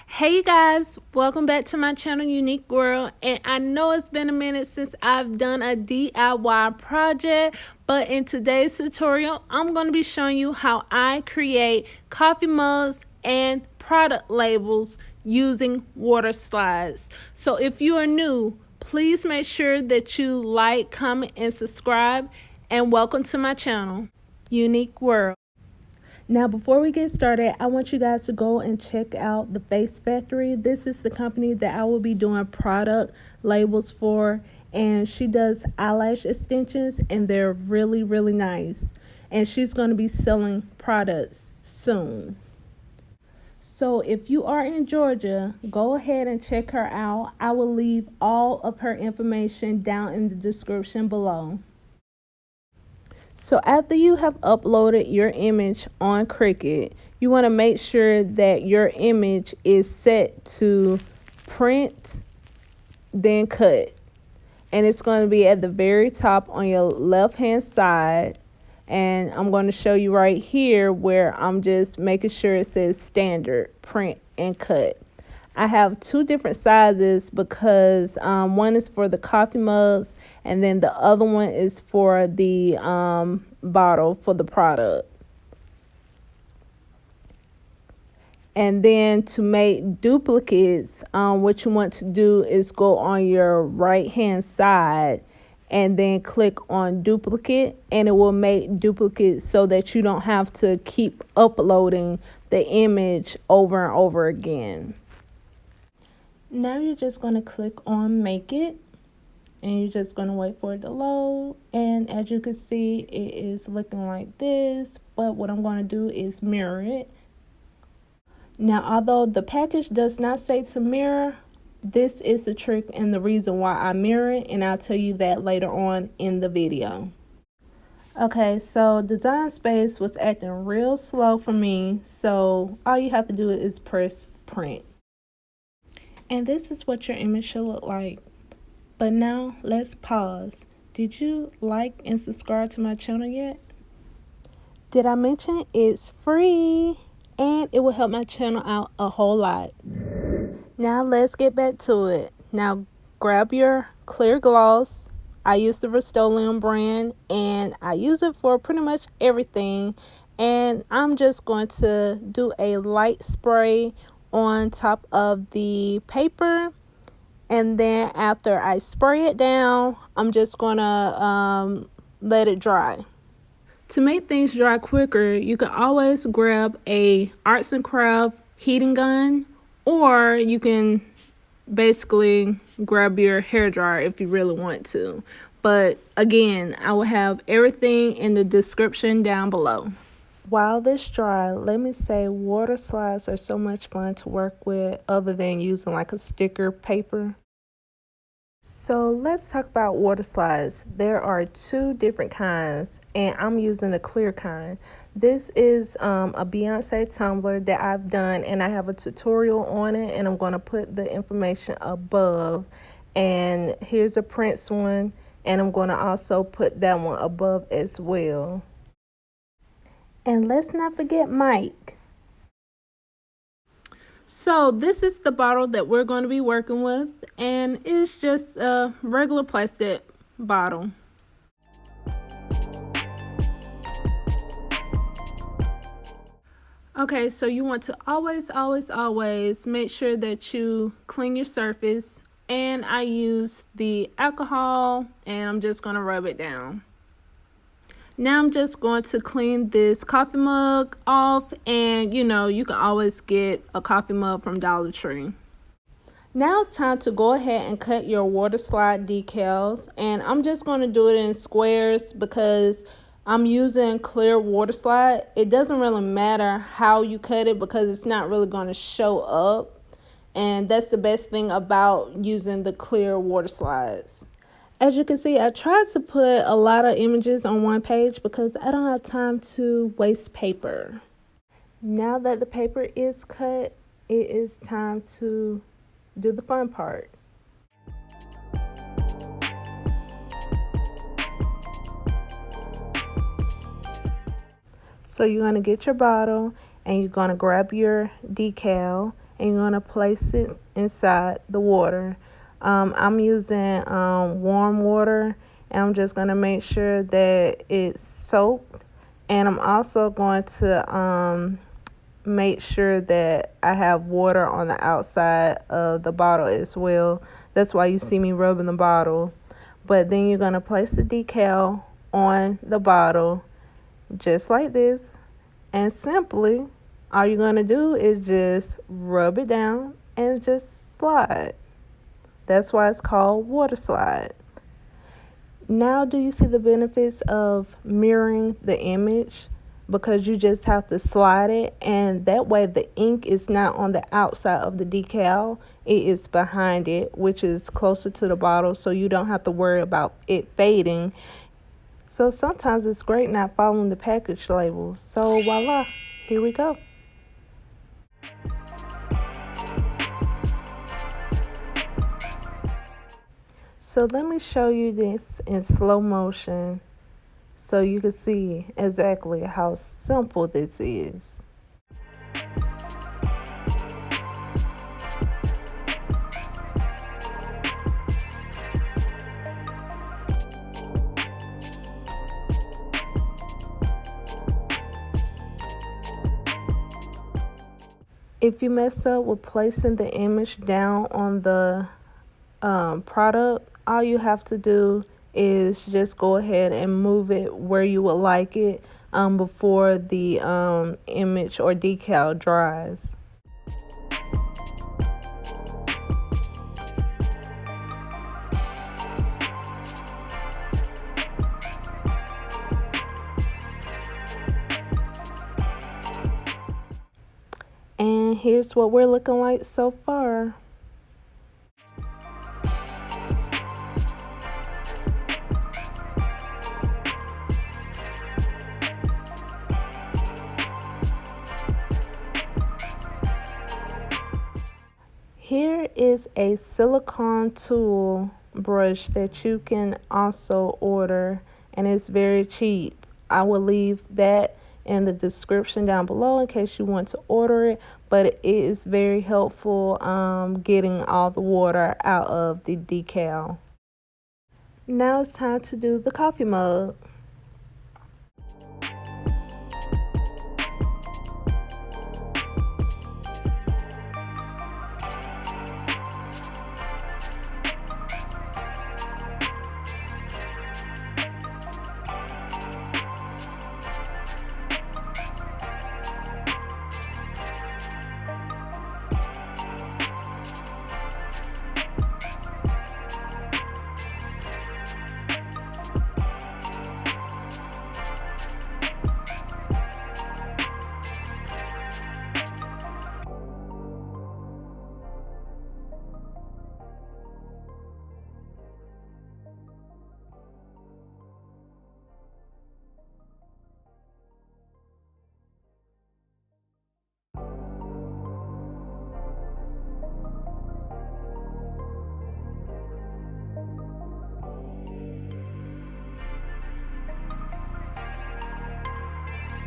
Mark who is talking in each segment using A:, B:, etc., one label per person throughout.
A: Hey you guys, welcome back to my channel Unique World. And I know it's been a minute since I've done a DIY project, but in today's tutorial I'm going to be showing you how I create coffee mugs and product labels using Waterslides. So if you are new, please make sure that you like, comment, and subscribe, and welcome to my channel Unique World. Now, before we get started, I want you guys to go and check out the Face Factory. This is the company that I will be doing product labels for, and she does eyelash extensions, and they're really, really nice. And she's going to be selling products soon. So if you are in Georgia, go ahead and check her out. I will leave all of her information down in the description below. So after you have uploaded your image on Cricut, you want to make sure that your image is set to print, then cut. And it's going to be at the very top on your left hand side. And I'm going to show you right here where I'm just making sure it says standard, print, and cut. I have two different sizes because one is for the coffee mugs and then the other one is for the bottle for the product. And then to make duplicates, what you want to do is go on your right hand side and then click on duplicate, and it will make duplicates so that you don't have to keep uploading the image over and over again. Now you're just going to click on make it, and you're just going to wait for it to load. And as you can see, it is looking like this, but what I'm going to do is mirror it. Now, although the package does not say to mirror, this is the trick and the reason why I mirror it, and I'll tell you that later on in the video. Okay, so Design Space was acting real slow for me, so all you have to do is press print. And this is what your image should look like. But now let's pause. Did you like and subscribe to my channel yet? Did I mention it's free and it will help my channel out a whole lot? Now let's get back to it. Now grab your clear gloss. I use the Rust-Oleum brand and I use it for pretty much everything. And I'm just going to do a light spray on top of the paper, and then after I spray it down, I'm just gonna let it dry. To make things dry quicker, you can always grab a arts and craft heating gun, or you can basically grab your hair dryer if you really want to. But again, I will have everything in the description down below. While this dry, let me say water slides are so much fun to work with other than using like a sticker paper. So let's talk about water slides. There are two different kinds and I'm using the clear kind. This is a Beyonce tumbler that I've done and I have a tutorial on it, and I'm going to put the information above. And here's a Prince one, and I'm going to also put that one above as well. And let's not forget Mike. So this is the bottle that we're going to be working with, and it's just a regular plastic bottle. Okay, so you want to always make sure that you clean your surface, and I use the alcohol and I'm just going to rub it down. Now I'm just going to clean this coffee mug off, and you can always get a coffee mug from Dollar Tree. Now it's time to go ahead and cut your water slide decals, and I'm just going to do it in squares because I'm using clear water slide. It doesn't really matter how you cut it because it's not really going to show up, and that's the best thing about using the clear water slides. As you can see, I tried to put a lot of images on one page because I don't have time to waste paper. Now that the paper is cut, it is time to do the fun part. So you're going to get your bottle and you're going to grab your decal and you're going to place it inside the water. I'm using warm water, and I'm just going to make sure that it's soaked, and I'm also going to make sure that I have water on the outside of the bottle as well. That's why you see me rubbing the bottle. But then you're going to place the decal on the bottle just like this, and simply all you're going to do is just rub it down and just slide. That's why it's called water slide. Now, do you see the benefits of mirroring the image? Because you just have to slide it, and that way the ink is not on the outside of the decal, it is behind it, which is closer to the bottle, so you don't have to worry about it fading. So sometimes it's great not following the package labels. So voila, here we go. So let me show you this in slow motion so you can see exactly how simple this is. If you mess up with placing the image down on the product, all you have to do is just go ahead and move it where you would like it before the image or decal dries. And here's what we're looking like so far. Here is a silicone tool brush that you can also order, and it's very cheap. I will leave that in the description down below in case you want to order it, but it is very helpful getting all the water out of the decal. Now it's time to do the coffee mug.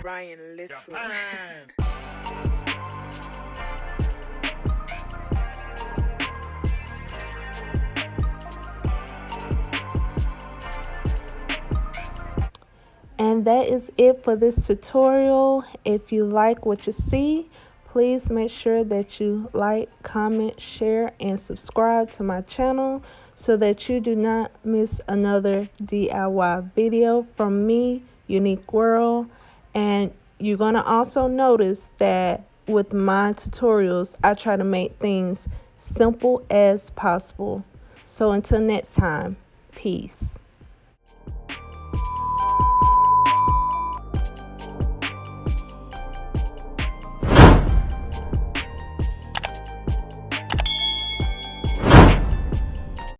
B: Brian Little.
A: And that is it for this tutorial. If you like what you see, please make sure that you like, comment, share, and subscribe to my channel so that you do not miss another DIY video from me, Unique World. And you're going to also notice that with my tutorials, I try to make things simple as possible. So until next time, peace.